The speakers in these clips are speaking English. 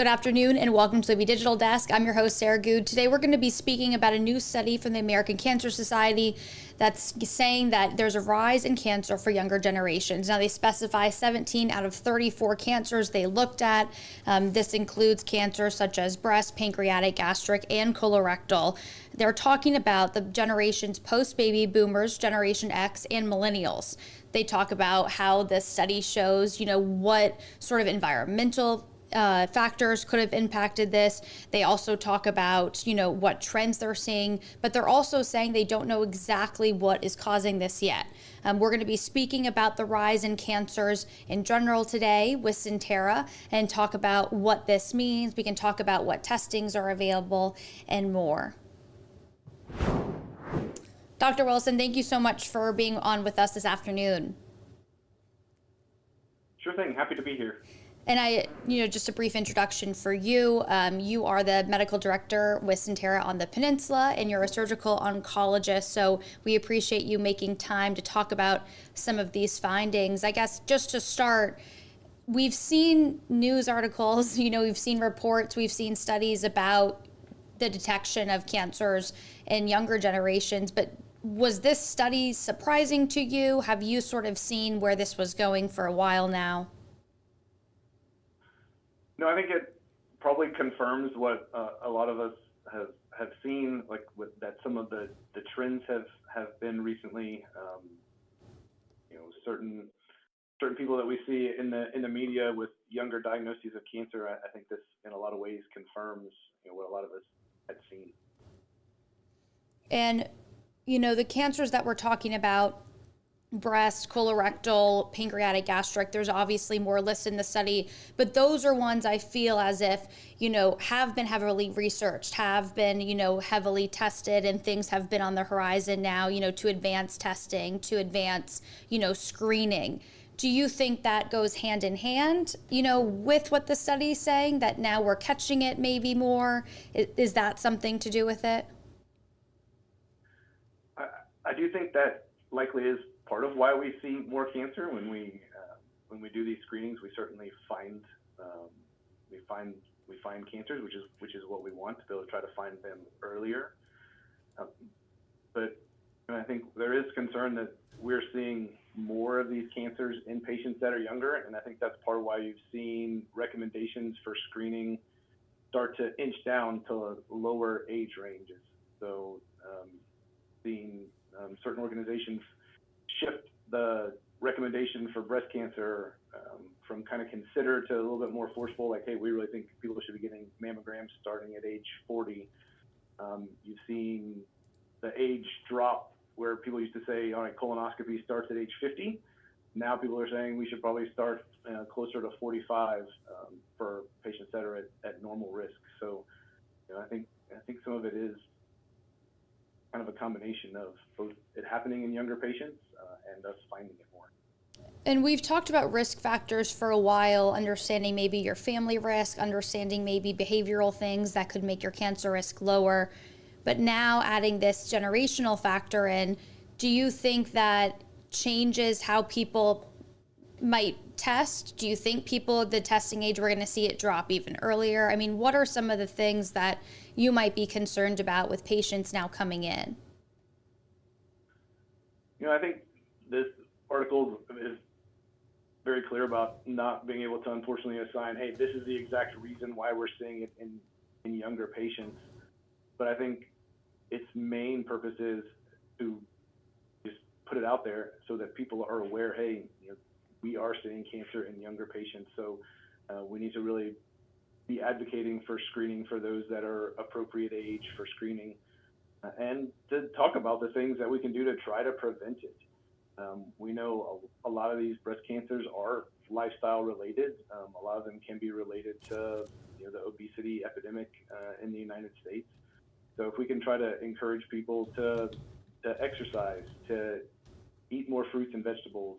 Good afternoon and welcome to the Libby Digital Desk. I'm your host, Sarah Good. Today we're going to be speaking about a new study from the American Cancer Society that's saying that there's a rise in cancer for younger generations. Now they specify 17 out of 34 cancers they looked at. This includes cancers such as breast, pancreatic, gastric, and colorectal. They're talking about the generations post-baby boomers, Generation X, and millennials. They talk about how this study shows, what sort of environmental factors could have impacted this. They also talk about, what trends they're seeing, but they're also saying they don't know exactly what is causing this yet. We're going to be speaking about the rise in cancers in general today with Sentara and talk about what this means. We can talk about what testings are available and more. Dr. Wilson, thank you so much for being on with us this afternoon. Sure thing. Happy to be here. And just a brief introduction for you. You are the medical director with Sentara on the Peninsula, and you're a surgical oncologist. So we appreciate you making time to talk about some of these findings. I guess just to start, we've seen news articles, we've seen reports, we've seen studies about the detection of cancers in younger generations. But was this study surprising to you? Have you sort of seen where this was going for a while now? No, I think it probably confirms what a lot of us have seen, like that some of the trends have been recently. Certain people that we see in the media with younger diagnoses of cancer. I think this in a lot of ways confirms what a lot of us had seen. And the cancers that we're talking about, breast, colorectal, pancreatic, gastric, there's obviously more listed in the study, but those are ones I feel as if, have been heavily researched, have been, heavily tested, and things have been on the horizon now, to advance testing, to advance, screening. Do you think that goes hand in hand, with what the study is saying, that now we're catching it maybe more? Is that something to do with it? I do think that likely is part of why we see more cancer when we do these screenings. We certainly find cancers, which is what we want, to be able to try to find them earlier. But I think there is concern that we're seeing more of these cancers in patients that are younger, and I think that's part of why you've seen recommendations for screening start to inch down to lower age ranges. So seeing certain organizations shift the recommendation for breast cancer from kind of consider to a little bit more forceful, like, hey, we really think people should be getting mammograms starting at age 40. You've seen the age drop where people used to say, all right, colonoscopy starts at age 50. Now people are saying we should probably start closer to 45 for patients that are at normal risk. So I think some of it is kind of a combination of both it happening in younger patients and us finding it more. And we've talked about risk factors for a while, understanding maybe your family risk, understanding maybe behavioral things that could make your cancer risk lower. But now adding this generational factor in, do you think that changes how people might test? Do you think people at the testing age, we're going to see it drop even earlier? I mean, what are some of the things that you might be concerned about with patients now coming in? I think this article is very clear about not being able to unfortunately assign, hey, this is the exact reason why we're seeing it in younger patients. But I think its main purpose is to just put it out there so that people are aware, hey, we are seeing cancer in younger patients. So we need to really be advocating for screening for those that are appropriate age for screening, and to talk about the things that we can do to try to prevent it. We know a lot of these breast cancers are lifestyle related. A lot of them can be related to the obesity epidemic in the United States. So if we can try to encourage people to exercise, to eat more fruits and vegetables,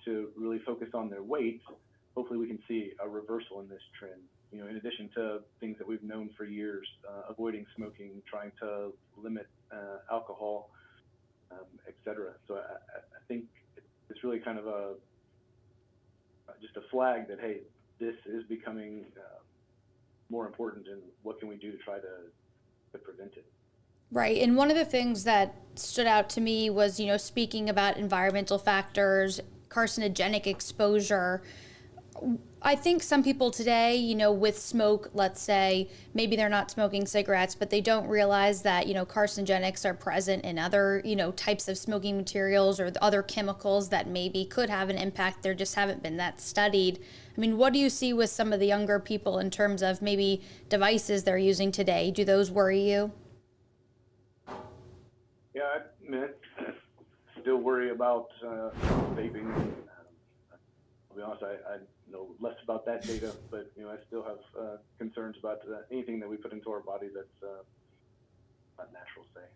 to really focus on their weight, hopefully we can see a reversal in this trend. In addition to things that we've known for years, avoiding smoking, trying to limit alcohol, et cetera. So I think it's really kind of just a flag that, hey, this is becoming more important, and what can we do to try to prevent it. Right. And one of the things that stood out to me was, speaking about environmental factors, carcinogenic exposure. I think some people today, with smoke, let's say, maybe they're not smoking cigarettes, but they don't realize that, carcinogenics are present in other, types of smoking materials or the other chemicals that maybe could have an impact. There just haven't been that studied. I mean, what do you see with some of the younger people in terms of maybe devices they're using today? Do those worry you? Yeah, I mean, I still worry about vaping. I'll be honest, I know less about that data, but I still have concerns about anything that we put into our body that's not natural, say.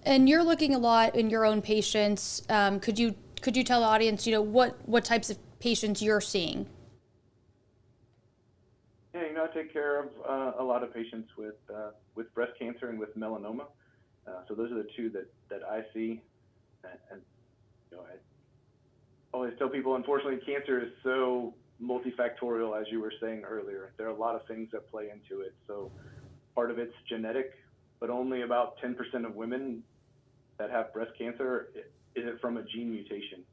And you're looking a lot in your own patients. Could you tell the audience, what types of patients you're seeing? Yeah, I take care of a lot of patients with breast cancer and with melanoma. So those are the two that I see, and I always tell people, unfortunately, cancer is so multifactorial, as you were saying earlier. There are a lot of things that play into it. So part of it's genetic, but only about 10% of women that have breast cancer is it from a gene mutation.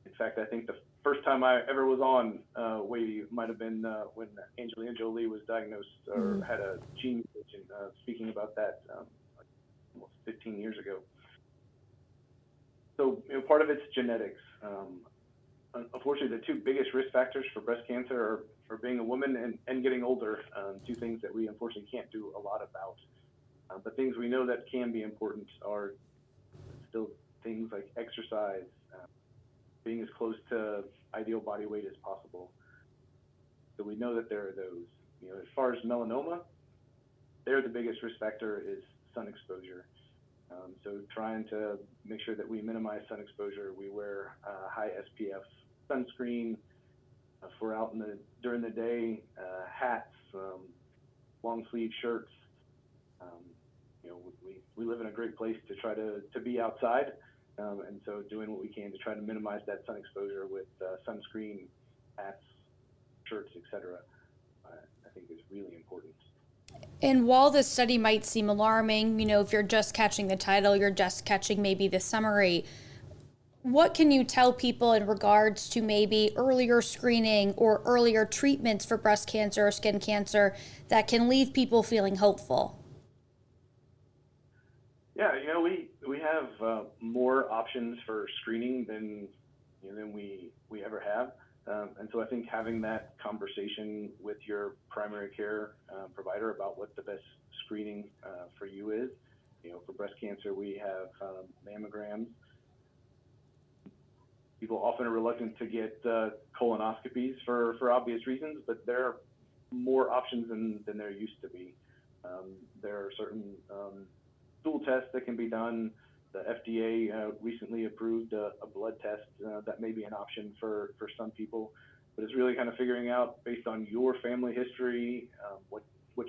In fact, I think the first time I ever was on Wavy might have been when Angelina Jolie was diagnosed or had a gene mutation, speaking about that almost 15 years ago. So part of it's genetics. Unfortunately, the two biggest risk factors for breast cancer are being a woman and getting older, two things that we unfortunately can't do a lot about. But things we know that can be important are still things like exercise, being as close to ideal body weight as possible. So we know that there are those. As far as melanoma, the biggest risk factor is sun exposure. So trying to make sure that we minimize sun exposure. We wear high SPF sunscreen if we're out during the day, hats, long sleeve shirts. We live in a great place to try to be outside. And so doing what we can to try to minimize that sun exposure with sunscreen, hats, shirts, etc., I think is really important. And while this study might seem alarming, if you're just catching the title, you're just catching maybe the summary, what can you tell people in regards to maybe earlier screening or earlier treatments for breast cancer or skin cancer that can leave people feeling hopeful? Yeah, we have more options for screening than we ever have, and so I think having that conversation with your primary care provider about what the best screening for you is. For breast cancer, we have mammograms. People often are reluctant to get colonoscopies for obvious reasons, but there are more options than there used to be. There are certain stool tests that can be done. The FDA recently approved a blood test that may be an option for some people, but it's really kind of figuring out based on your family history, what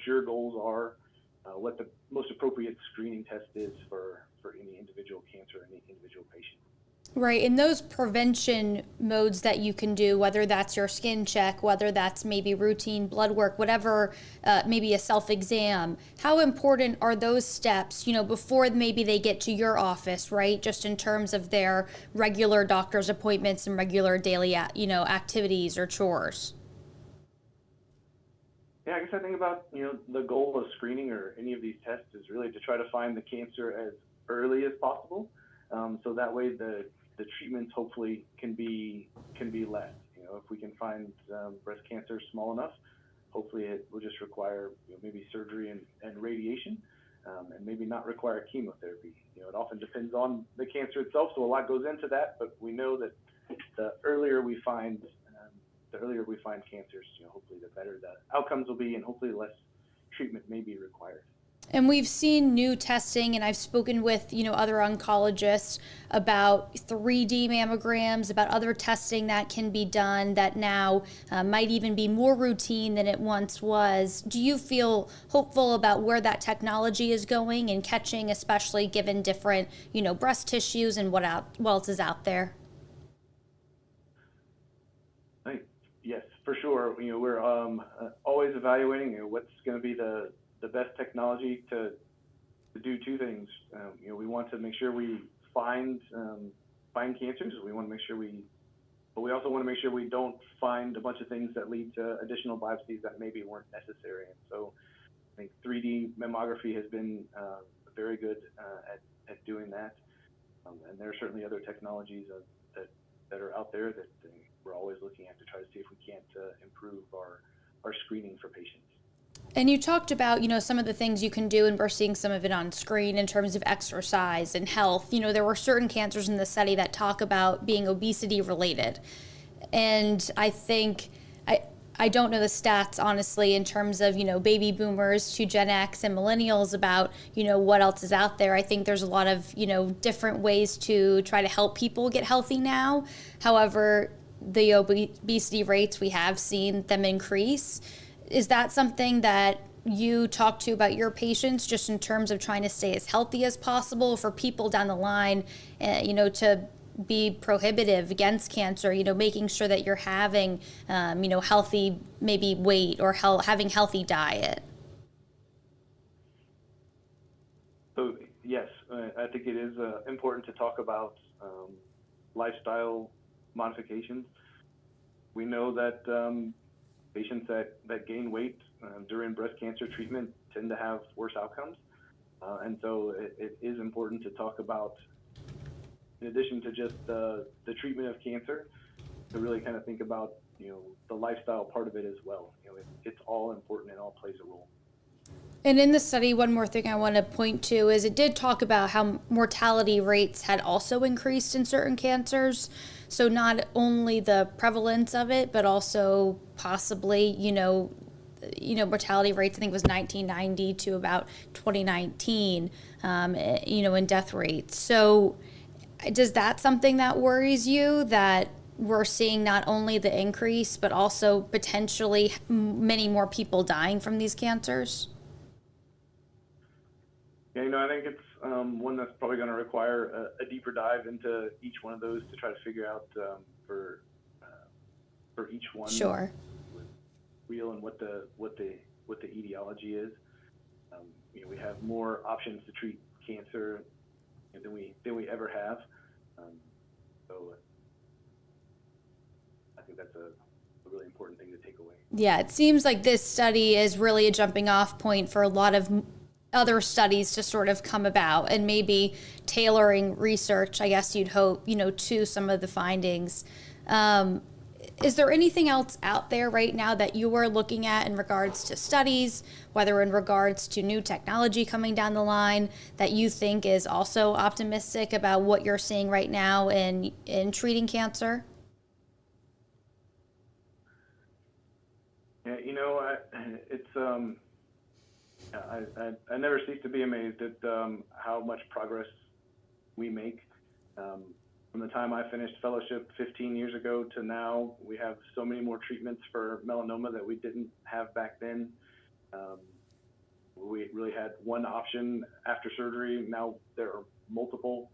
your goals are, what the most appropriate screening test is for any individual cancer, any individual patient. Right. And those prevention modes that you can do, whether that's your skin check, whether that's maybe routine blood work, whatever, maybe a self-exam, how important are those steps, before maybe they get to your office, right? Just in terms of their regular doctor's appointments and regular daily, activities or chores. Yeah, I guess I think about, the goal of screening or any of these tests is really to try to find the cancer as early as possible. So that way the treatments hopefully can be less. If we can find breast cancer small enough, hopefully it will just require maybe surgery and radiation, and maybe not require chemotherapy. It often depends on the cancer itself, so a lot goes into that. But we know that the earlier we find cancers, hopefully the better the outcomes will be, and hopefully less treatment may be required. And we've seen new testing, and I've spoken with, other oncologists about 3D mammograms, about other testing that can be done that now might even be more routine than it once was. Do you feel hopeful about where that technology is going and catching, especially given different, breast tissues and what else is out there? Yes, for sure. We're always evaluating, what's going to be the best technology to do two things. We want to make sure we find cancers. We want to make sure but we also want to make sure we don't find a bunch of things that lead to additional biopsies that maybe weren't necessary. And so I think 3D mammography has been very good at doing that. And there are certainly other technologies that are out there that we're always looking at to try to see if we can't improve our screening for patients. And you talked about, some of the things you can do, and we're seeing some of it on screen in terms of exercise and health. There were certain cancers in the study that talk about being obesity related. And I think, I don't know the stats, honestly, in terms of, baby boomers to Gen X and millennials about, what else is out there. I think there's a lot of, different ways to try to help people get healthy now. However, the obesity rates, we have seen them increase. Is that something that you talk to about your patients, just in terms of trying to stay as healthy as possible for people down the line, to be prohibitive against cancer, making sure that you're having, healthy maybe weight or having healthy diet? So yes, I think it is important to talk about lifestyle modifications. We know that patients that gain weight during breast cancer treatment tend to have worse outcomes. And so it is important to talk about, in addition to just the treatment of cancer, to really kind of think about, the lifestyle part of it as well. It's all important and all plays a role. And in the study, one more thing I want to point to is it did talk about how mortality rates had also increased in certain cancers. So not only the prevalence of it, but also possibly, mortality rates, I think it was 1990 to about 2019, in death rates. So does that something that worries you, that we're seeing not only the increase, but also potentially many more people dying from these cancers? Yeah, I think it's one that's probably going to require a deeper dive into each one of those to try to figure out for each one. Sure. Real and what the etiology is. We have more options to treat cancer than we ever have. So I think that's a really important thing to take away. Yeah, it seems like this study is really a jumping off point for a lot of other studies to sort of come about, and maybe tailoring research, I guess you'd hope, to some of the findings. Is there anything else out there right now that you are looking at in regards to studies, whether in regards to new technology coming down the line, that you think is also optimistic about what you're seeing right now in treating cancer? Yeah, I never cease to be amazed at how much progress we make. From the time I finished fellowship 15 years ago to now, we have so many more treatments for melanoma that we didn't have back then. We really had one option after surgery. Now there are multiple.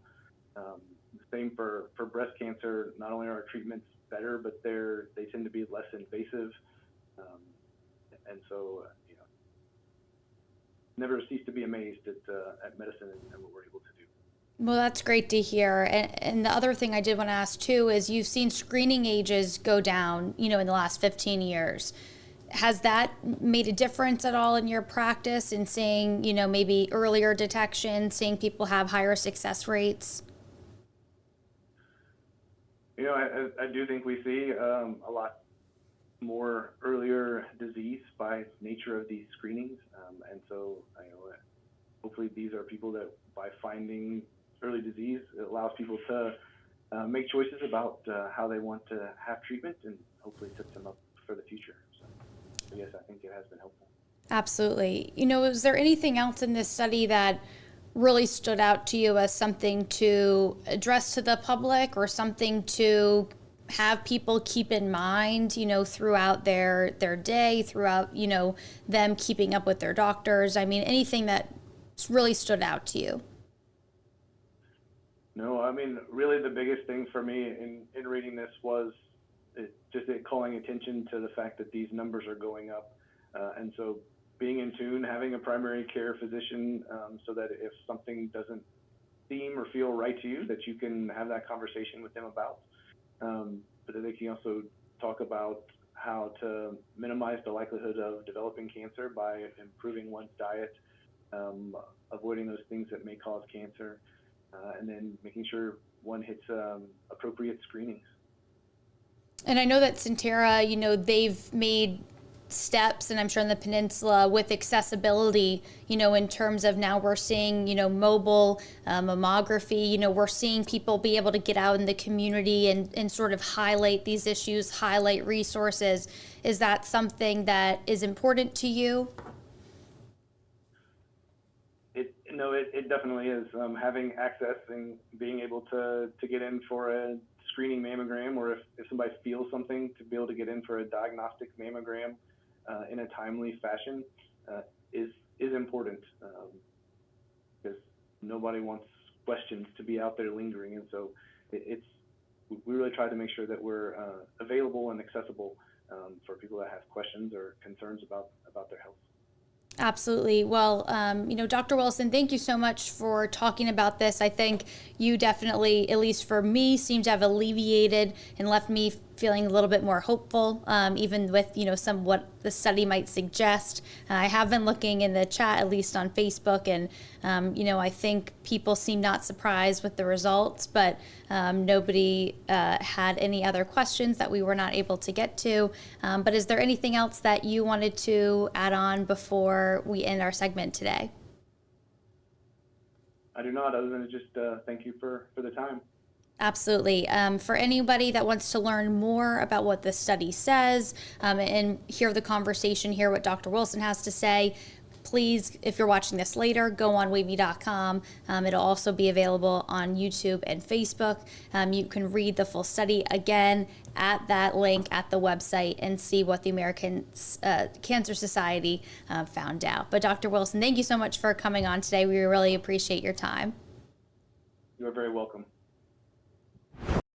Same for breast cancer. Not only are our treatments better, but they tend to be less invasive. And so, never cease to be amazed at medicine and what we're able to do. Well, that's great to hear. And the other thing I did want to ask too is you've seen screening ages go down, in the last 15 years. Has that made a difference at all in your practice in seeing, maybe earlier detection, seeing people have higher success rates? I do think we see a lot more earlier disease by nature of these screenings. And so, hopefully these are people that by finding early disease, it allows people to make choices about how they want to have treatment, and hopefully sets them up for the future. So yes, I think it has been helpful. Absolutely. Is there anything else in this study that really stood out to you as something to address to the public, or something to have people keep in mind, throughout their day, throughout, them keeping up with their doctors? I mean, anything that really stood out to you? No, really the biggest thing for me in reading this was calling attention to the fact that these numbers are going up. And so being in tune, having a primary care physician so that if something doesn't seem or feel right to you, that you can have that conversation with them about. But that they can also talk about how to minimize the likelihood of developing cancer by improving one's diet, avoiding those things that may cause cancer, and then making sure one hits appropriate screenings. And I know that Sentara, they've made steps, and I'm sure in the peninsula, with accessibility, in terms of now we're seeing, mobile mammography, we're seeing people be able to get out in the community and sort of highlight these issues, highlight resources. Is that something that is important to you? It definitely is. Having access and being able to get in for a screening mammogram, or if somebody feels something, to be able to get in for a diagnostic mammogram in a timely fashion is important, because nobody wants questions to be out there lingering. And so we really try to make sure that we're available and accessible for people that have questions or concerns about their health. Absolutely. Well, Dr. Wilson, thank you so much for talking about this. I think you definitely, at least for me, seem to have alleviated and left me feeling a little bit more hopeful, even with, some what the study might suggest. I have been looking in the chat, at least on Facebook, and, I think people seem not surprised with the results, but nobody had any other questions that we were not able to get to. But is there anything else that you wanted to add on before we end our segment today? I do not, other than just thank you for the time. Absolutely. For anybody that wants to learn more about what the study says and hear the conversation, hear what Dr. Wilson has to say, please, if you're watching this later, go on wavy.com. It'll also be available on YouTube and Facebook. You can read the full study again at that link at the website and see what the American Cancer Society found out. But Dr. Wilson, thank you so much for coming on today. We really appreciate your time. You are very welcome.